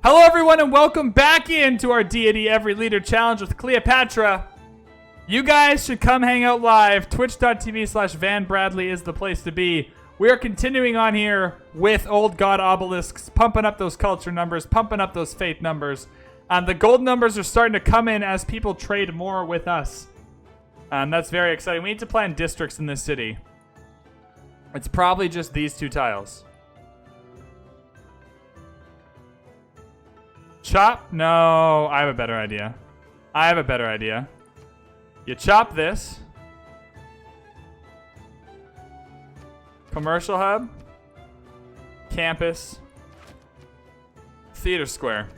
Hello everyone and welcome back into our Deity Every Leader Challenge with Cleopatra. You guys should come hang out live. Twitch.tv/VanBradley is the place to be. We are continuing on here with Old God Obelisks, pumping up those culture numbers, pumping up those faith numbers. The gold numbers are starting to come in as people trade more with us. That's very exciting. We need to plan districts in this city. It's probably just these two tiles. Chop? No, I have a better idea. You chop this. Commercial hub. Campus. Theater square.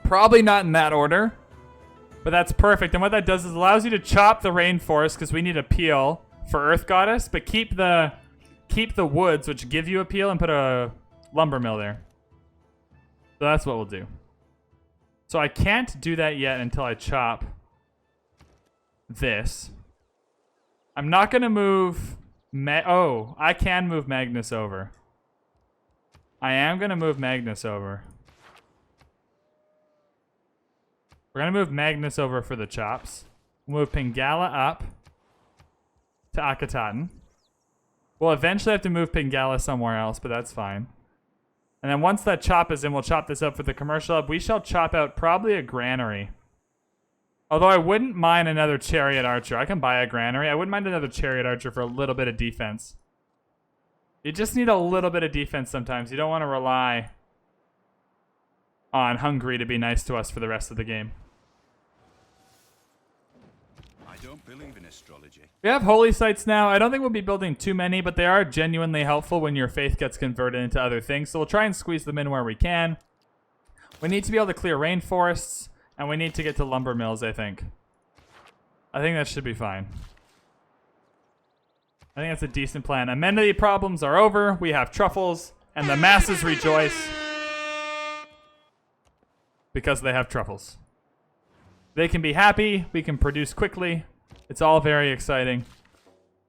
Probably not in that order, but that's perfect. And what that does is allows you to chop the rainforest because we need a peel for Earth Goddess, but keep the woods, which give you a peel, and put a lumber mill there. So that's what we'll do. So I can't do that yet until I chop this. I'm not going to move... I can move Magnus over. I am going to move Magnus over. We're going to move Magnus over for the chops. We'll move Pingala up to Akhenaten. We'll eventually have to move Pingala somewhere else, but that's fine. And then once that chop is in, we'll chop this up for the commercial hub. We shall chop out probably a granary. Although I wouldn't mind another chariot archer. I can buy a granary. I wouldn't mind another chariot archer for a little bit of defense. You just need a little bit of defense sometimes. You don't want to rely on Hungary to be nice to us for the rest of the game. I don't believe in astrology. We have holy sites now. I don't think we'll be building too many, but they are genuinely helpful when your faith gets converted into other things. So we'll try and squeeze them in where we can. We need to be able to clear rainforests, and we need to get to lumber mills, I think. I think that should be fine. I think that's a decent plan. Amenity problems are over. We have truffles, and the masses rejoice because they have truffles. They can be happy. We can produce quickly. It's all very exciting.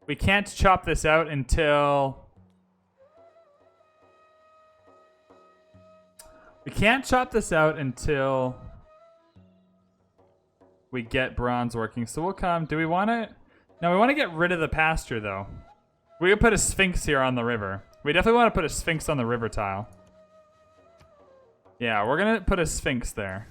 We can't chop this out until... we get bronze working. So we'll come... do we want it? No, we want to get rid of the pasture, though. We could put a sphinx here on the river. We definitely want to put a sphinx on the river tile. Yeah, we're going to put a sphinx there.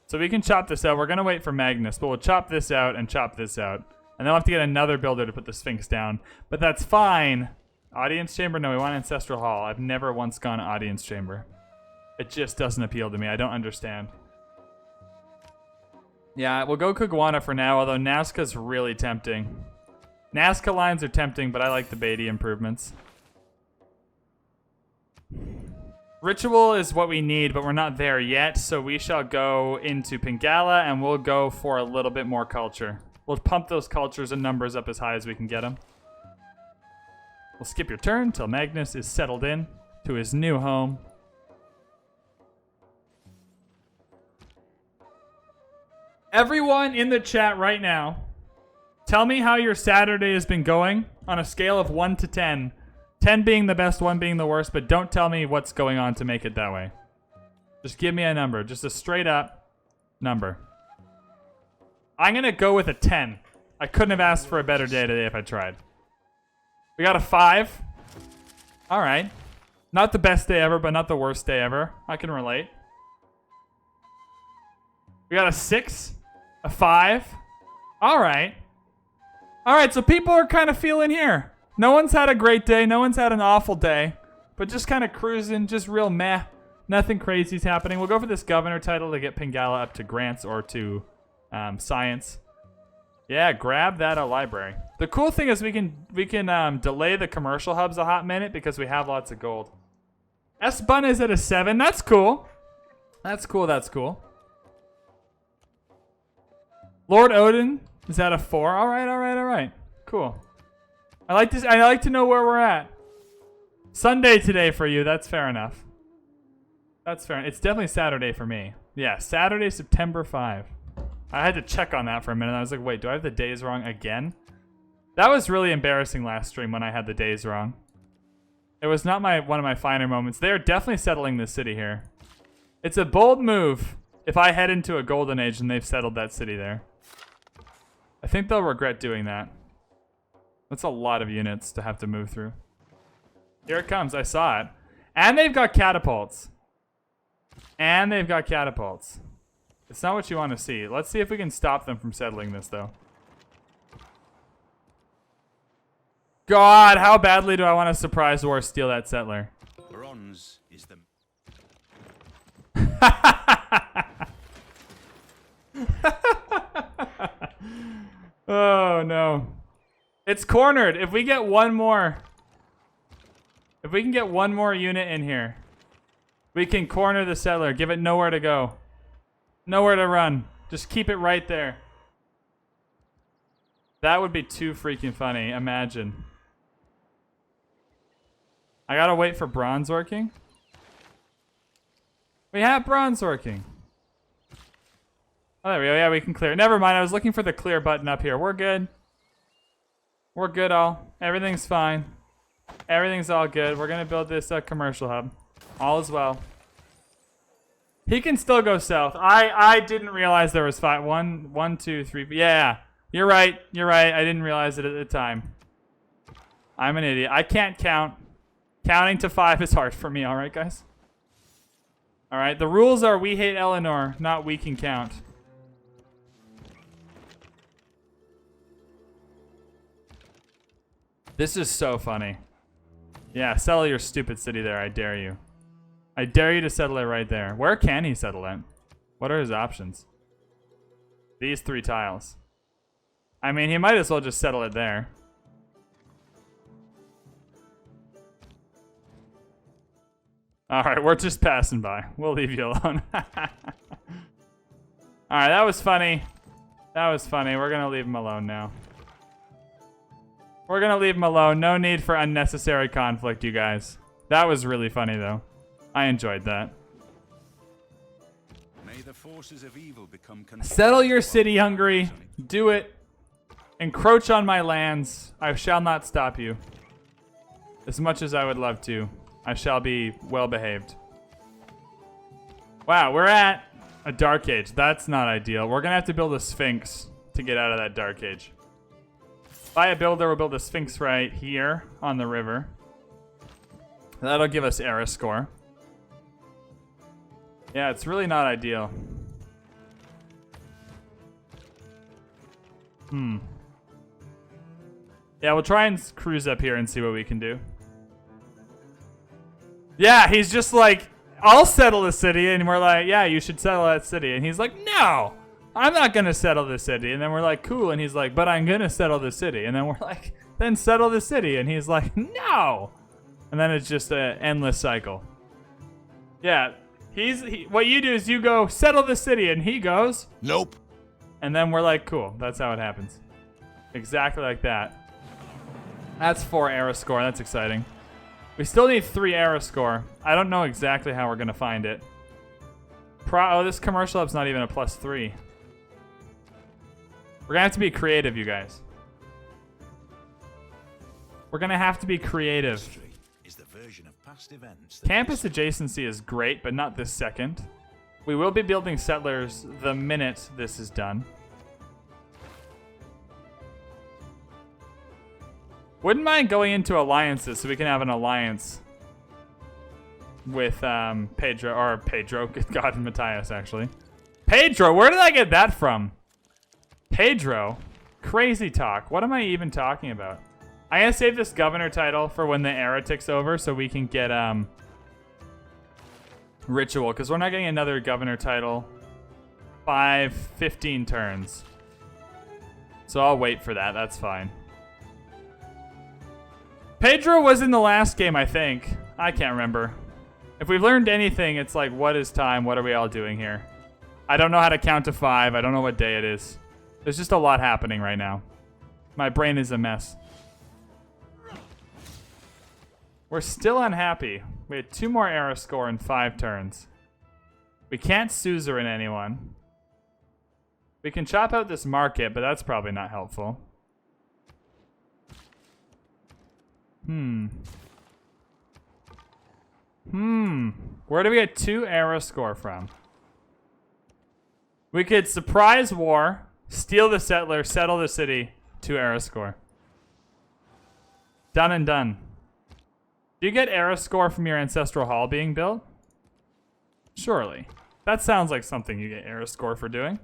So we can chop this out. We're going to wait for Magnus, but we'll chop this out and chop this out. And then we'll have to get another builder to put the Sphinx down. But that's fine. Audience chamber? No, we want Ancestral Hall. I've never once gone to Audience chamber. It just doesn't appeal to me. I don't understand. Yeah, we'll go Kugwana for now, although Nazca's really tempting. Nazca lines are tempting, but I like the Beatty improvements. Ritual is what we need, but we're not there yet, so we shall go into Pingala, and we'll go for a little bit more culture. We'll pump those cultures and numbers up as high as we can get them. We'll skip your turn till Magnus is settled in to his new home. Everyone in the chat right now, tell me how your Saturday has been going on a scale of 1 to 10. 10 being the best, 1 being the worst, but don't tell me what's going on to make it that way. Just give me a number. Just a straight up number. I'm going to go with a 10. I couldn't have asked for a better day today if I tried. We got a 5. All right. Not the best day ever, but not the worst day ever. I can relate. We got a 6. A 5. All right. All right, so people are kind of feeling here. No one's had a great day. No one's had an awful day. But just kind of cruising. Just real meh. Nothing crazy's happening. We'll go for this governor title to get Pingala up to grants or to science. Yeah, grab that library. The cool thing is we can delay the commercial hubs a hot minute because we have lots of gold. S-Bun is at a 7. That's cool. That's cool. That's cool. Lord Odin is at a 4. All right. All right. All right. Cool. I like to know where we're at. Sunday today for you. That's fair enough. That's fair. It's definitely Saturday for me. Yeah, Saturday, September 5. I had to check on that for a minute. I was like, wait, do I have the days wrong again? That was really embarrassing last stream when I had the days wrong. It was not one of my finer moments. They are definitely settling this city here. It's a bold move if I head into a golden age and they've settled that city there. I think they'll regret doing that. That's a lot of units to have to move through. Here it comes. I saw it. And they've got catapults. And they've got catapults. It's not what you want to see. Let's see if we can stop them from settling this, though. God, how badly do I want to surprise war steal that settler? Bronze is the... Oh, no. It's cornered. If we get one more... If we can get one more unit in here, we can corner the settler. Give it nowhere to go. Nowhere to run. Just keep it right there. That would be too freaking funny. Imagine. I gotta wait for bronze working. We have bronze working. Oh, there we go. Yeah, we can clear. Never mind. I was looking for the clear button up here. We're good. We're good all. Everything's fine. Everything's all good. We're gonna build this commercial hub. All is well. He can still go south. I didn't realize there was 5. 1, 2, 3. Yeah, you're right. You're right. I didn't realize it at the time. I'm an idiot. I can't count. Counting to 5 is hard for me. All right, guys. All right. The rules are we hate Eleanor, not we can count. This is so funny. Yeah, settle your stupid city there. I dare you. I dare you to settle it right there. Where can he settle it? What are his options? These 3 tiles. I mean, he might as well just settle it there. Alright, we're just passing by. We'll leave you alone. Alright, that was funny. That was funny. We're gonna leave him alone now. We're gonna leave him alone. No need for unnecessary conflict, you guys. That was really funny, though. I enjoyed that. May the forces of evil become settle your city, Hungary. Do it. Encroach on my lands. I shall not stop you. As much as I would love to, I shall be well behaved. Wow, we're at a dark age. That's not ideal. We're gonna have to build a sphinx to get out of that dark age. By a builder, we'll build a sphinx right here on the river. That'll give us era score. Yeah, it's really not ideal. Yeah, we'll try and cruise up here and see what we can do. Yeah, he's just like, I'll settle the city. And we're like, yeah, you should settle that city. And he's like, no, I'm not going to settle the city. And then we're like, cool. And he's like, but I'm going to settle the city. And then we're like, then settle the city. And he's like, no. And then it's just an endless cycle. Yeah, what you do is you go, settle the city. And he goes, nope. And then we're like, cool. That's how it happens. Exactly like that. That's 4 era score. That's exciting. We still need 3 era score. I don't know exactly how we're going to find it. Oh, this commercial hub's not even a +3. We're going to have to be creative, you guys. We're going to have to be creative. History is the version of past events. Campus adjacency is great, but not this second. We will be building settlers the minute this is done. Wouldn't mind going into alliances so we can have an alliance with Pedro, good God, and Matthias, actually. Pedro, where did I get that from? Pedro? Crazy talk. What am I even talking about? I'm going to save this governor title for when the era ticks over so we can get ritual, because we're not getting another governor title 15 turns. So I'll wait for that. That's fine. Pedro was in the last game, I think. I can't remember. If we've learned anything, it's like, what is time? What are we all doing here? I don't know how to count to 5. I don't know what day it is. There's just a lot happening right now. My brain is a mess. We're still unhappy. We had 2 more era score in 5 turns. We can't suzerain anyone. We can chop out this market, but that's probably not helpful. Where do we get 2 era score from? We could surprise war, steal the settler, settle the city, 2 era score. Done and done. Do you get era score from your ancestral hall being built? Surely. That sounds like something you get era score for doing.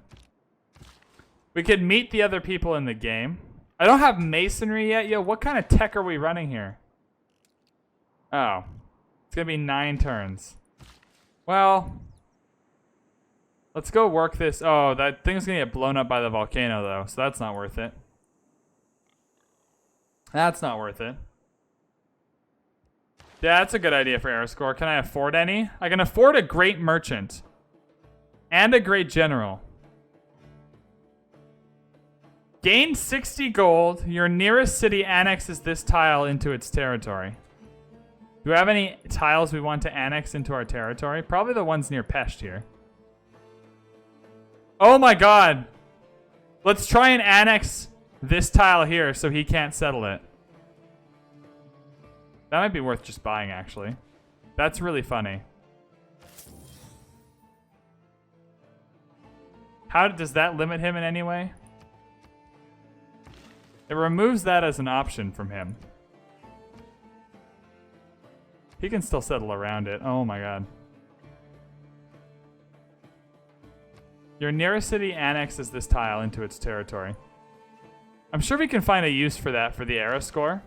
We could meet the other people in the game. I don't have masonry yet. Yo, what kind of tech are we running here? Oh. It's going to be 9 turns. Well, let's go work this. Oh, that thing's going to get blown up by the volcano, though, so that's not worth it. That's not worth it. Yeah, that's a good idea for era score. Can I afford any? I can afford a great merchant. And a great general. Gain 60 gold. Your nearest city annexes this tile into its territory. Do we have any tiles we want to annex into our territory? Probably the ones near Pest here. Oh my god. Let's try and annex this tile here so he can't settle it. That might be worth just buying, actually. That's really funny. How does that limit him in any way? It removes that as an option from him. He can still settle around it. Oh my god. Your nearest city annexes this tile into its territory. I'm sure we can find a use for that for the era score.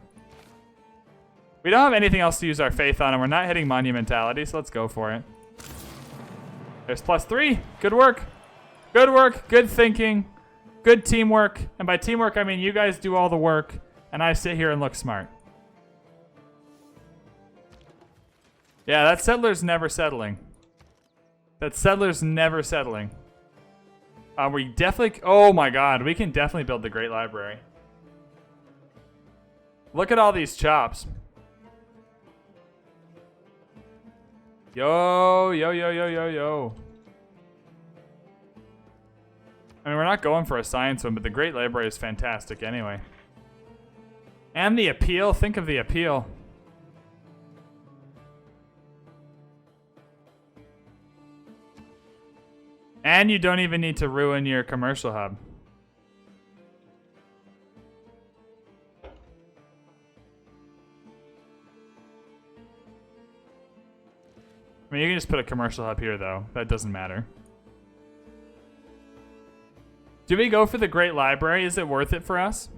We don't have anything else to use our faith on, and we're not hitting monumentality, so let's go for it. There's +3. Good work. Good work. Good thinking. Good teamwork. And by teamwork, I mean you guys do all the work, and I sit here and look smart. Yeah, that settler's never settling. That settler's never settling. We definitely... Oh my god, we can definitely build the Great Library. Look at all these chops. Yo, yo, yo, yo, yo, yo. I mean, we're not going for a science one, but the Great Library is fantastic anyway. And the appeal. Think of the appeal. And you don't even need to ruin your commercial hub. I mean, you can just put a commercial hub here, though. That doesn't matter. Do we go for the Great Library? Is it worth it for us?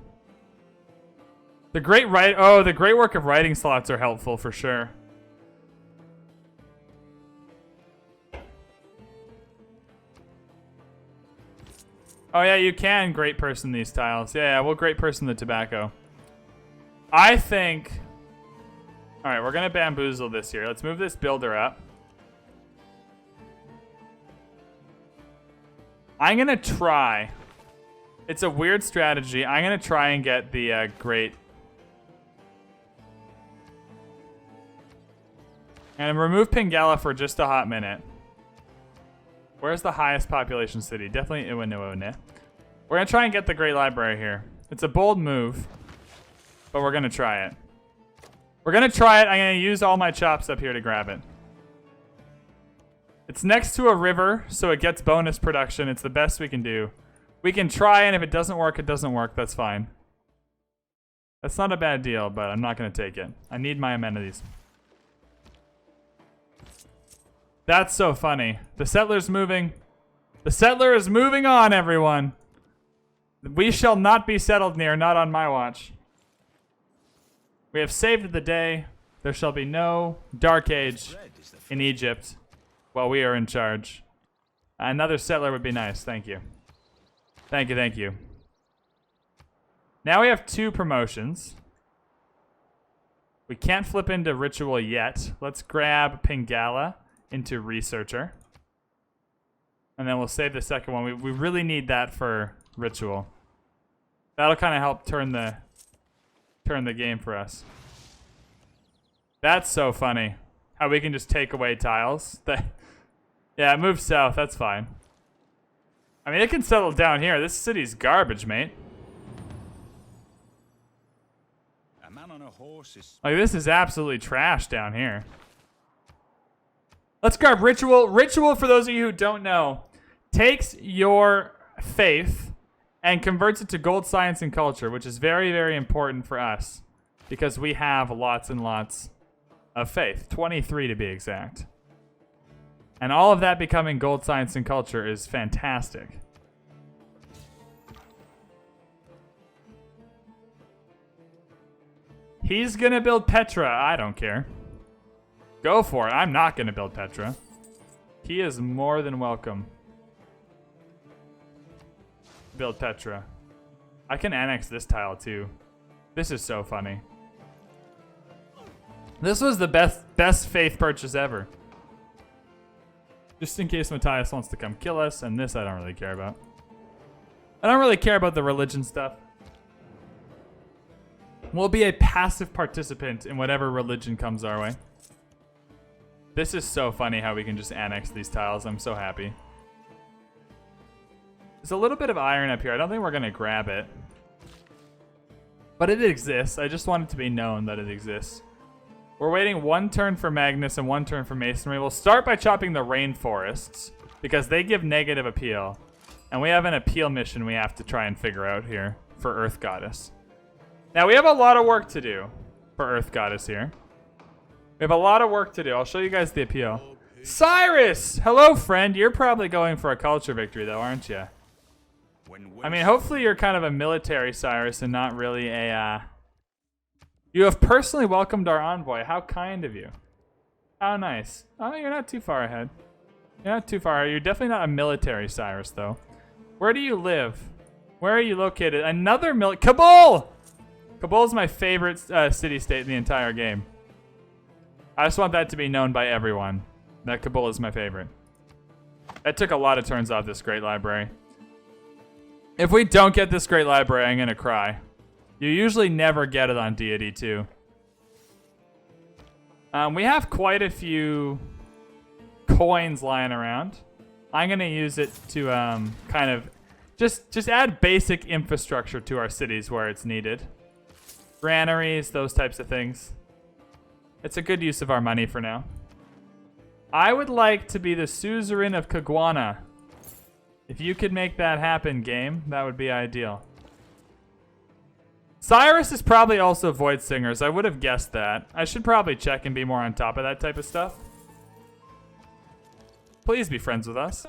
The great work of writing slots are helpful for sure. Oh yeah, you can great person these tiles. Yeah, we'll great person the tobacco. I think... Alright, we're going to bamboozle this here. Let's move this builder up. I'm going to try. It's a weird strategy. I'm going to try and get the great... And remove Pingala for just a hot minute. Where's the highest population city? Definitely Iwanoone. We're going to try and get the Great Library here. It's a bold move, but we're going to try it. We're going to try it. I'm going to use all my chops up here to grab it. It's next to a river, so it gets bonus production. It's the best we can do. We can try, and if it doesn't work, it doesn't work. That's fine. That's not a bad deal, but I'm not going to take it. I need my amenities. That's so funny. The settler's moving. The settler is moving on, everyone. We shall not be settled near, not on my watch. We have saved the day. There shall be no dark age in Egypt while we are in charge. Another settler would be nice. Thank you. Thank you, thank you. Now we have 2 promotions. We can't flip into ritual yet. Let's grab Pingala into researcher. And then we'll save the second one. We really need that for ritual. That'll kind of help turn the game for us. That's so funny. How we can just take away tiles. Yeah, it moves south. That's fine. I mean, it can settle down here. This city's garbage, mate. A man on a horse is... Like, this is absolutely trash down here. Let's grab ritual. Ritual, for those of you who don't know, takes your faith and converts it to gold, science, and culture, which is very, very important for us because we have lots and lots of faith, 23 to be exact. And all of that becoming gold, science, and culture is fantastic. He's gonna build Petra. I don't care. Go for it. I'm not gonna build Petra. He is more than welcome. Build Petra. I can annex this tile too. This is so funny. This was the best faith purchase ever. Just in case Matthias wants to come kill us, and this I don't really care about. I don't really care about the religion stuff. We'll be a passive participant in whatever religion comes our way. This is so funny how we can just annex these tiles. I'm so happy. There's a little bit of iron up here. I don't think we're going to grab it. But it exists. I just want it to be known that it exists. We're waiting 1 turn for Magnus and 1 turn for Masonry. We'll start by chopping the rainforests because they give negative appeal. And we have an appeal mission we have to try and figure out here for Earth Goddess. Now, we have a lot of work to do for Earth Goddess here. We have a lot of work to do. I'll show you guys the appeal. Cyrus! Hello, friend. You're probably going for a culture victory, though, aren't you? I mean, hopefully you're kind of a military Cyrus and not really a... You have personally welcomed our envoy. How kind of you. How nice. Oh, you're not too far ahead. You're not too far. You're definitely not a military Cyrus, though. Where do you live? Where are you located? Another Kabul! Kabul is my favorite city-state in the entire game. I just want that to be known by everyone. That Kabul is my favorite. That took a lot of turns off this great library. If we don't get this great library, I'm going to cry. You usually never get it on Deity, too. We have quite a few coins lying around. I'm going to use it to kind of just add basic infrastructure to our cities where it's needed. Granaries, those types of things. It's a good use of our money for now. I would like to be the suzerain of Kagwana. If you could make that happen, game, that would be ideal. Cyrus is probably also Void Singers. I would have guessed that. I should probably check and be more on top of that type of stuff. Please be friends with us.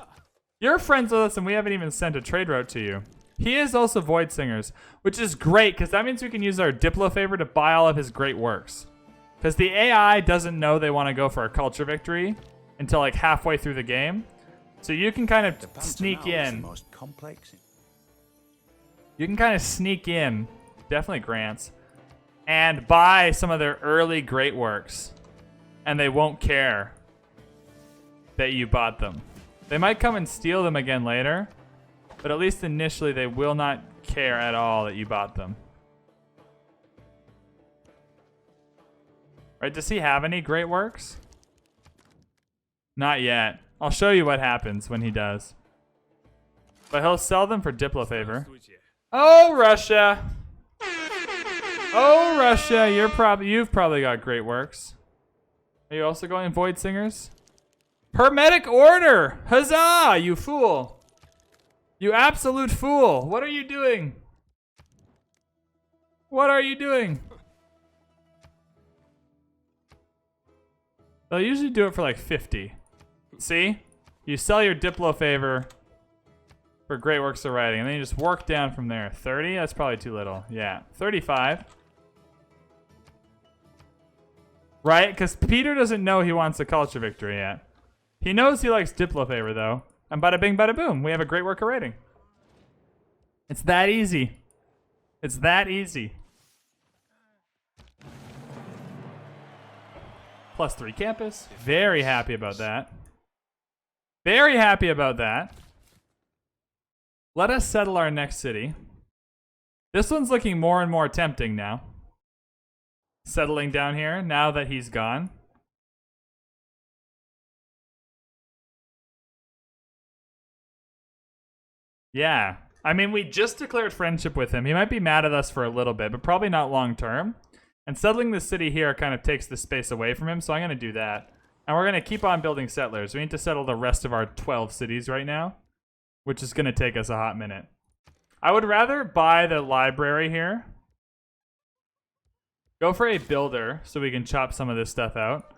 You're friends with us and we haven't even sent a trade route to you. He is also Void Singers, which is great because that means we can use our Diplo favor to buy all of his great works. Because the AI doesn't know they want to go for a culture victory until like halfway through the game. So you can kind of sneak in. You can kind of sneak in, definitely grants, and buy some of their early great works. And they won't care that you bought them. They might come and steal them again later, but at least initially they will not care at all that you bought them. Right, does he have any great works? Not yet. I'll show you what happens when he does. But he'll sell them for Diplo favor. Oh, Russia! Oh, Russia, you've probably got great works. Are you also going Void Singers? Hermetic Order! Huzzah, you fool! You absolute fool! What are you doing? What are you doing? They'll usually do it for like 50. See? You sell your Diplo favor for great works of writing, and then you just work down from there. 30? That's probably too little. Yeah. 35. Right? Because Peter doesn't know he wants a culture victory yet. He knows he likes Diplo favor, though. And bada bing, bada boom. We have a great work of writing. It's that easy. It's that easy. +3 campus. Very happy about that. Very happy about that. Let us settle our next city. This one's looking more and more tempting now. Settling down here now that he's gone. Yeah. I mean, we just declared friendship with him. He might be mad at us for a little bit, but probably not long term. And settling the city here kind of takes the space away from him, so I'm going to do that. And we're going to keep on building settlers. We need to settle the rest of our 12 cities right now, which is going to take us a hot minute. I would rather buy the library here. Go for a builder so we can chop some of this stuff out.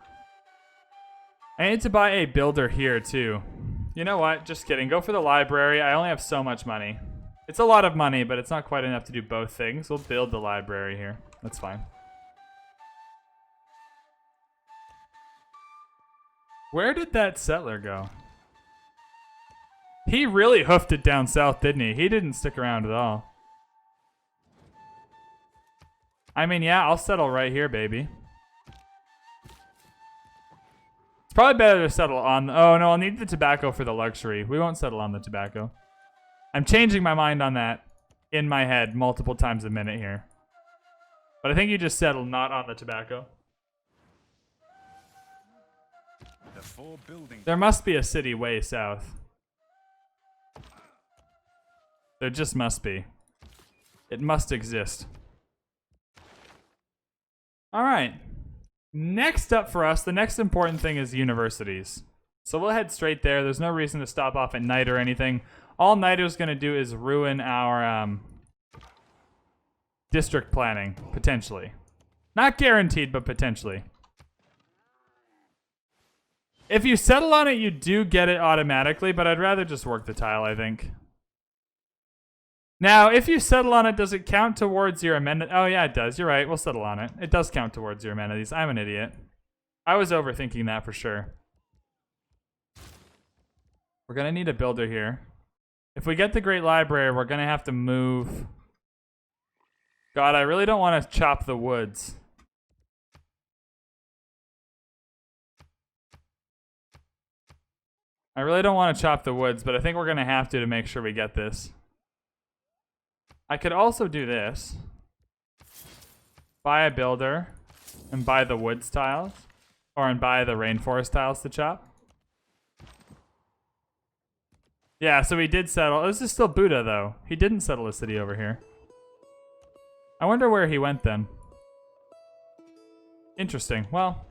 I need to buy a builder here too. You know what? Just kidding. Go for the library. I only have so much money. It's a lot of money, but it's not quite enough to do both things. We'll build the library here. That's fine. Where did that settler go? He really hoofed it down south, didn't he? He didn't stick around at all. I mean, yeah, I'll settle right here, baby. It's probably better to settle on... Oh, no, I'll need the tobacco for the luxury. We won't settle on the tobacco. I'm changing my mind on that in my head multiple times a minute here. But I think you just settle not on the tobacco. There must be a city way south. There just must be. It must exist. All right. Next up for us, the next important thing is universities. So we'll head straight there. There's no reason to stop off at night or anything. All Nighter's going to do is ruin our district planning, potentially. Not guaranteed, but potentially. If you settle on it, you do get it automatically, but I'd rather just work the tile, I think. Now, if you settle on it, does it count towards your amenities? Oh, yeah, it does. You're right. We'll settle on it. It does count towards your amenities. I'm an idiot. I was overthinking that for sure. We're going to need a builder here. If we get the Great Library, we're going to have to move. God, I really don't want to chop the woods. I really don't want to chop the woods, but I think we're going to have to make sure we get this. I could also do this. Buy a builder and buy the woods tiles. And buy the rainforest tiles to chop. Yeah, so he did settle. This is still Buddha, though. He didn't settle a city over here. I wonder where he went then. Interesting. Well,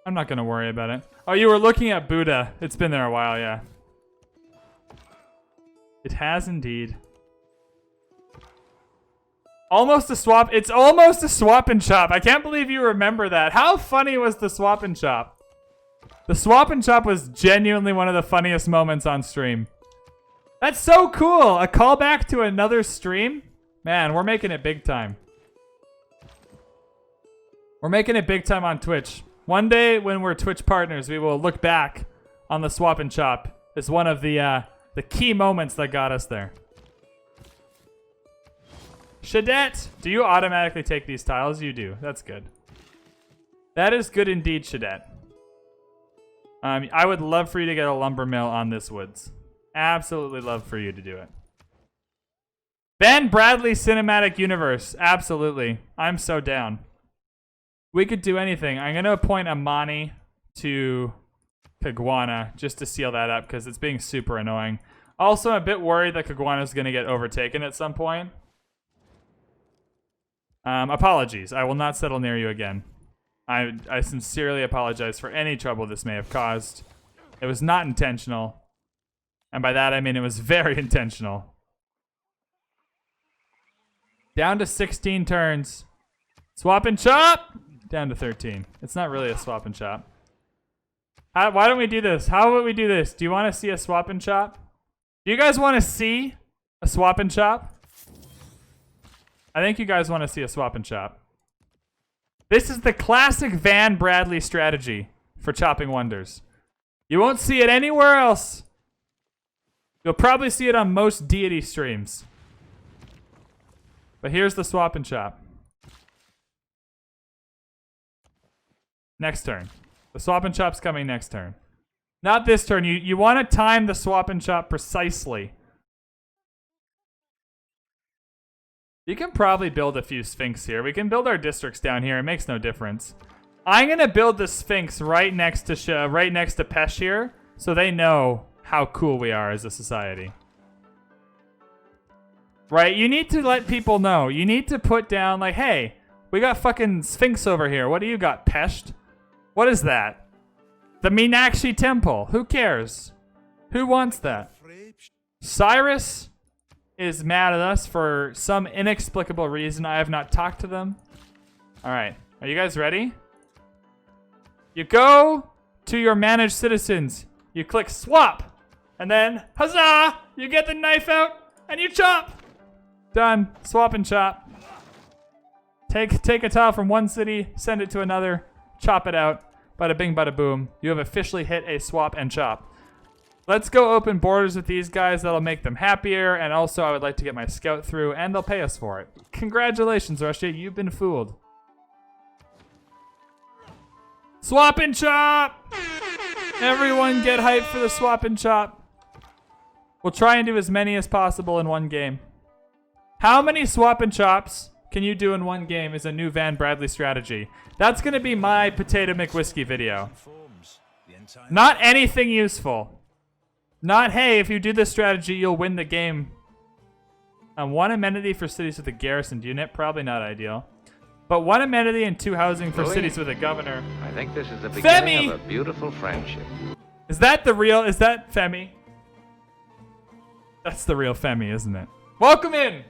I'm not going to worry about it. Oh, you were looking at Buddha. It's been there a while, yeah. It has indeed. Almost a swap. It's almost a swap and chop. I can't believe you remember that. How funny was the swap and chop? The swap and chop was genuinely one of the funniest moments on stream. That's so cool. A callback to another stream? Man, we're making it big time. We're making it big time on Twitch. One day when we're Twitch partners, we will look back on the swap and chop as one of the key moments that got us there. Shadette, do you automatically take these tiles? You do. That's good. That is good indeed, Shadette. I would love for you to get a lumber mill on this woods. Absolutely love for you to do it. VanBradley Cinematic Universe. Absolutely. I'm so down. We could do anything. I'm going to appoint Amani to Kagwana just to seal that up because it's being super annoying. Also, I'm a bit worried that Kagwana is going to get overtaken at some point. Apologies. I will not settle near you again. I sincerely apologize for any trouble this may have caused. It was not intentional. And by that I mean it was very intentional. Down to 16 turns. Swap and chop! Down to 13. It's not really a swap and chop. Why don't we do this? How would we do this? Do you want to see a swap and chop? Do you guys want to see a swap and chop? I think you guys want to see a swap and chop. This is the classic VanBradley strategy for chopping wonders. You won't see it anywhere else. You'll probably see it on most Deity streams. But here's the swap and chop. Next turn. The swap and chop's coming next turn. Not this turn. You want to time the swap and chop precisely. You can probably build a few Sphinx here. We can build our districts down here. It makes no difference. I'm going to build the Sphinx right next to Pesh here so they know how cool we are as a society. Right? You need to let people know. You need to put down like, hey, we got fucking Sphinx over here. What do you got, Pesht? What is that? The Meenakshi Temple. Who cares? Who wants that? Cyrus is mad at us for some inexplicable reason. I have not talked to them. All right. Are you guys ready? You go to your managed citizens. You click swap. And then, huzzah! You get the knife out and you chop. Done. Swap and chop. Take a tile from one city, send it to another, chop it out. Bada bing, bada boom. You have officially hit a swap and chop. Let's go open borders with these guys. That'll make them happier. And also, I would like to get my scout through, and they'll pay us for it. Congratulations, Russia. You've been fooled. Swap and chop! Everyone get hyped for the swap and chop. We'll try and do as many as possible in one game. How many swap and chops can you do in one game is a new VanBradley strategy. That's going to be my Potato McWhiskey video. Not anything useful. Not, hey, if you do this strategy, you'll win the game. One amenity for cities with a garrisoned unit. Probably not ideal. But one amenity and 2 housing for cities with a governor. I think this is the beginning Femi! of a beautiful friendship. Is that the real? Is that Femi? That's the real Femi, isn't it? Welcome in!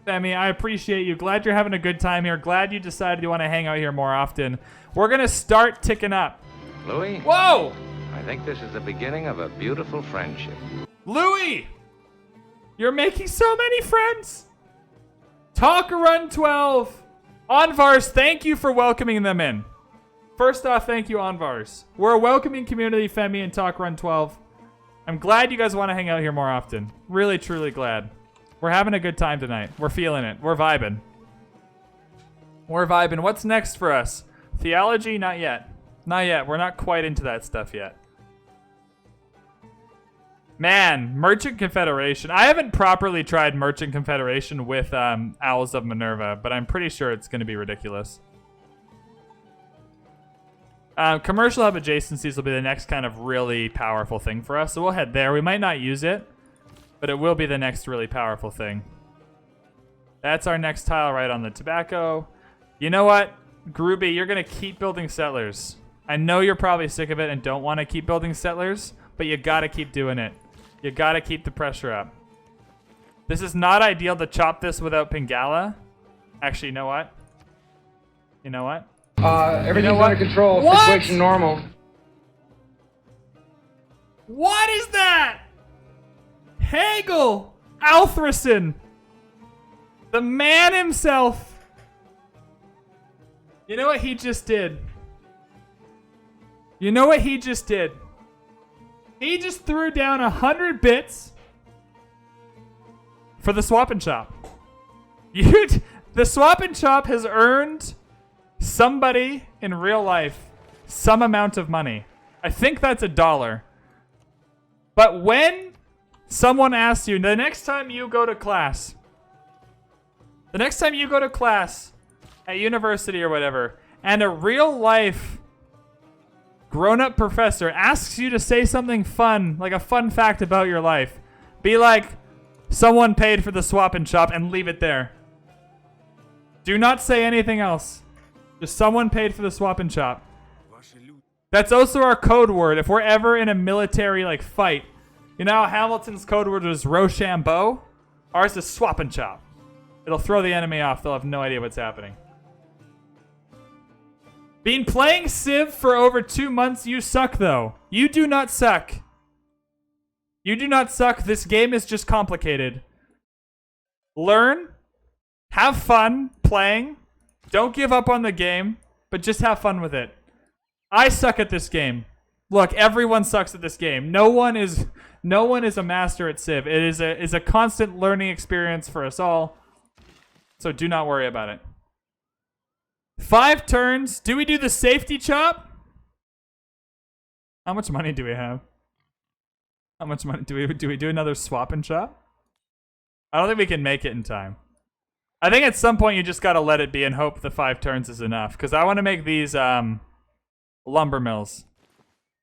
Femi, I appreciate you. Glad you're having a good time here. Glad you decided you want to hang out here more often. We're going to start ticking up. Louis? Whoa! I think this is the beginning of a beautiful friendship. Louis! You're making so many friends! Talk Run 12! Anvars, thank you for welcoming them in. First off, thank you, Anvars. We're a welcoming community, Femi and Talk Run 12. I'm glad you guys want to hang out here more often. Really, truly glad. We're having a good time tonight. We're feeling it. We're vibing. We're vibing. What's next for us? Theology? Not yet. Not yet. We're not quite into that stuff yet. Man, Merchant Confederation. I haven't properly tried Merchant Confederation with Owls of Minerva, but I'm pretty sure it's going to be ridiculous. Commercial hub adjacencies will be the next kind of really powerful thing for us, so we'll head there. We might not use it, but it will be the next really powerful thing. That's our next tile right on the tobacco. You know what? Groovy, you're going to keep building settlers. I know you're probably sick of it and don't want to keep building settlers, but you got to keep doing it. You got to keep the pressure up. This is not ideal to chop this without Pingala. Actually, you know what? You know what? Everything's under control. What? Situation normal. What is that? Hegel! Althrason! The man himself! You know what he just did? You know what he just did? He just threw down 100 bits for the swap and chop. The swap and chop has earned somebody in real life some amount of money. I think that's $1. But when someone asks you, the next time you go to class at university or whatever, and a real life grown-up professor asks you to say something fun, like a fun fact about your life, be like, someone paid for the swap and chop, and leave it there. Do not say anything else. Just someone paid for the swap and chop. That's also our code word if we're ever in a military like fight. You know how Hamilton's code word was Rochambeau? Ours is swap and chop. It'll throw the enemy off. They'll have no idea what's happening. Been playing Civ for over 2 months. You suck, though. You do not suck. You do not suck. This game is just complicated. Learn. Have fun playing. Don't give up on the game, but just have fun with it. I suck at this game. Look, everyone sucks at this game. No one is a master at Civ. It is a constant learning experience for us all. So do not worry about it. 5 turns. Do we do the safety chop? How much money do we have? How much money do we do another swap and chop? I don't think we can make it in time. I think at some point you just gotta let it be and hope the 5 turns is enough. Because I want to make these lumber mills.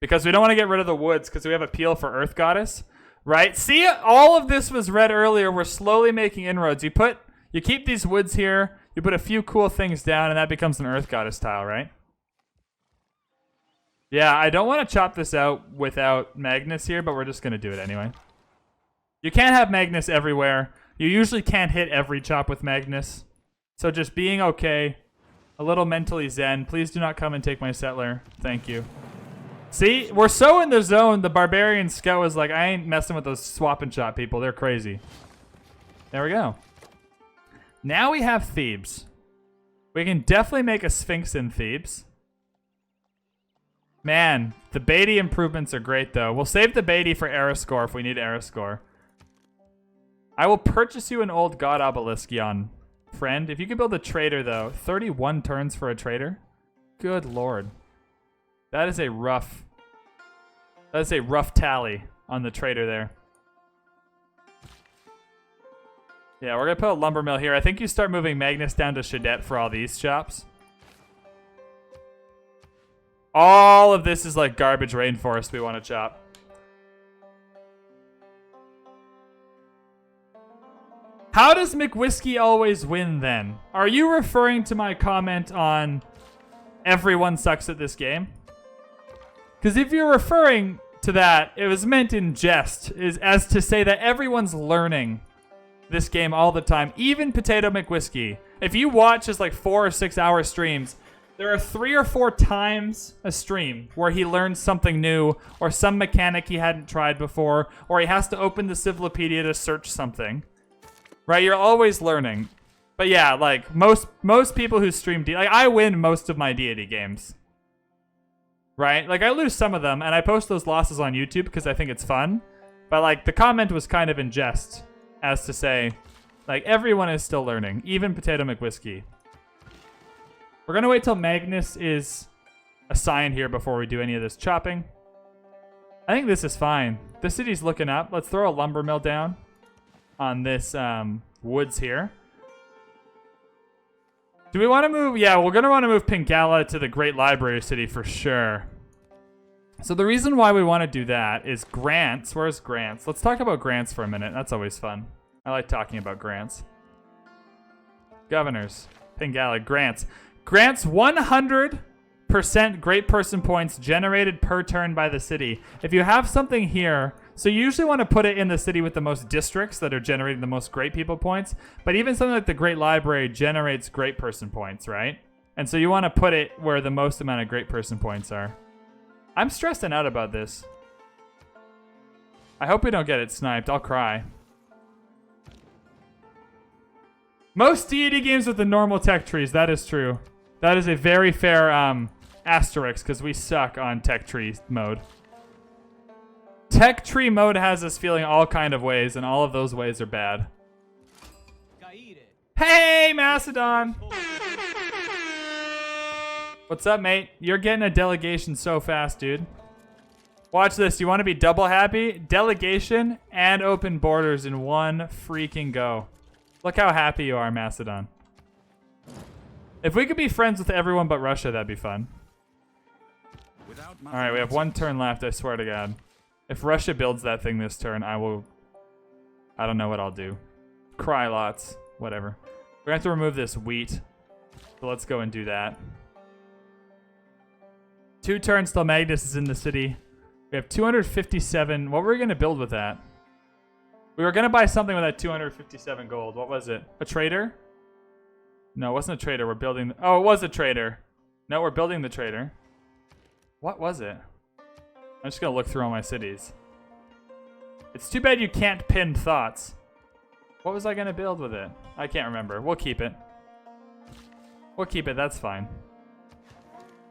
Because we don't want to get rid of the woods because we have appeal for Earth Goddess. Right? See, all of this was read earlier. We're slowly making inroads. You keep these woods here. You put a few cool things down, and that becomes an Earth Goddess tile, right? Yeah, I don't want to chop this out without Magnus here, but we're just going to do it anyway. You can't have Magnus everywhere. You usually can't hit every chop with Magnus. So just being okay, a little mentally zen. Please do not come and take my settler. Thank you. See, we're so in the zone, the Barbarian Scout is like, I ain't messing with those swap and chop people. They're crazy. There we go. Now we have Thebes. We can definitely make a Sphinx in Thebes. Man, the Beatty improvements are great, though. We'll save the Beatty for era score if we need era score. I will purchase you an old god obelisk, Jan. Friend, if you could build a trader, though. 31 turns for a trader? Good lord. That is a rough tally on the trader there. Yeah, we're going to put a lumber mill here. I think you start moving Magnus down to Shadet for all these chops. All of this is like garbage rainforest we want to chop. How does McWhiskey always win then? Are you referring to my comment on everyone sucks at this game? Because if you're referring to that, it was meant in jest, is as to say that everyone's learning this game all the time, even Potato McWhiskey. If you watch his like 4 or 6 hour streams, there are 3 or 4 times a stream where he learns something new or some mechanic he hadn't tried before, or he has to open the Civilopedia to search something. Right? You're always learning. But yeah, like most people who stream like I win most of my Deity games. Right? Like I lose some of them and I post those losses on YouTube because I think it's fun. But like the comment was kind of in jest as to say like everyone is still learning, even Potato McWhiskey. We're going to wait till Magnus is assigned here before we do any of this chopping. I think this is fine. The city's looking up. Let's throw a lumber mill down on this woods here. Do we want to move? Yeah, we're going to want to move Pingala to the Great Library City for sure. So the reason why we want to do that is grants. Where's grants? Let's talk about grants for a minute. That's always fun. I like talking about grants. Governors. Pingala. Grants. Grants 100% great person points generated per turn by the city. If you have something here, so you usually want to put it in the city with the most districts that are generating the most great people points, but even something like the Great Library generates great person points, right? And so you want to put it where the most amount of great person points are. I'm stressing out about this. I hope we don't get it sniped. I'll cry. Most Deity games with the normal tech trees, that is true. That is a very fair asterisk because we suck on tech tree mode. Tech tree mode has us feeling all kind of ways, and all of those ways are bad. Hey, Macedon! What's up, mate? You're getting a delegation so fast, dude. Watch this. You want to be double happy? Delegation and open borders in one freaking go. Look how happy you are, Macedon. If we could be friends with everyone but Russia, that'd be fun. All right, we have 1 turn left, I swear to God. If Russia builds that thing this turn, I don't know what I'll do. Cry lots. Whatever. We're going to have to remove this wheat. So let's go and do that. 2 turns till Magnus is in the city. We have 257. What were we going to build with that? We were going to buy something with that 257 gold. What was it? A trader? No, it wasn't a trader. We're building... Oh, it was a trader. No, we're building the trader. What was it? I'm just going to look through all my cities. It's too bad you can't pin thoughts. What was I going to build with it? I can't remember. We'll keep it. We'll keep it. That's fine.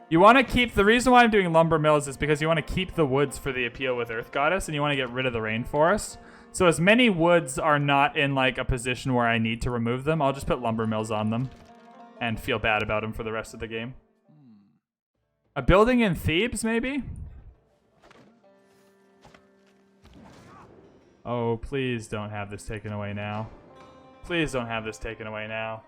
You want to keep... The reason why I'm doing lumber mills is because you want to keep the woods for the appeal with Earth Goddess, and you want to get rid of the rainforest. So as many woods are not in like a position where I need to remove them, I'll just put lumber mills on them and feel bad about them for the rest of the game. A building in Thebes, maybe? Oh, please don't have this taken away now. Please don't have this taken away now.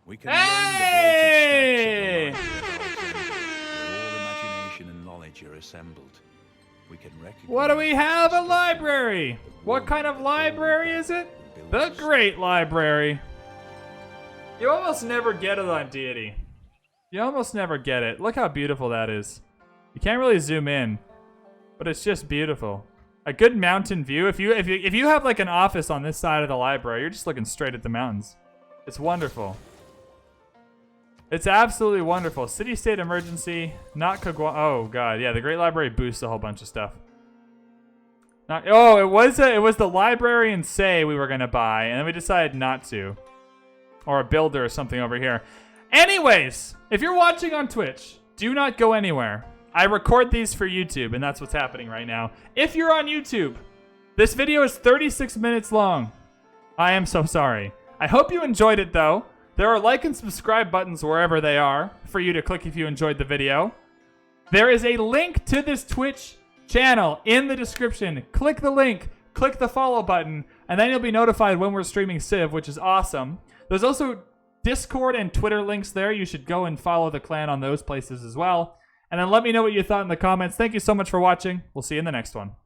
We can Hey! where all imagination and knowledge are assembled. We can recognize. What do we have? A library. What kind of library is it? The Great Library. You almost never get it on Deity. You almost never get it. Look how beautiful that is. You can't really zoom in, but it's just beautiful. A good mountain view. If you have like an office on this side of the library, you're just looking straight at the mountains. It's wonderful. It's absolutely wonderful. City state emergency. Not Kagwa. Oh god, yeah. The Great Library boosts a whole bunch of stuff. It was the library in Say we were gonna buy, and then we decided not to, or a builder or something over here. Anyways, if you're watching on Twitch, do not go anywhere. I record these for YouTube, and that's what's happening right now. If you're on YouTube, this video is 36 minutes long. I am so sorry. I hope you enjoyed it, though. There are like and subscribe buttons wherever they are for you to click if you enjoyed the video. There is a link to this Twitch channel in the description. Click the link, click the follow button, and then you'll be notified when we're streaming Civ, which is awesome. There's also Discord and Twitter links there. You should go and follow the clan on those places as well. And then let me know what you thought in the comments. Thank you so much for watching. We'll see you in the next one.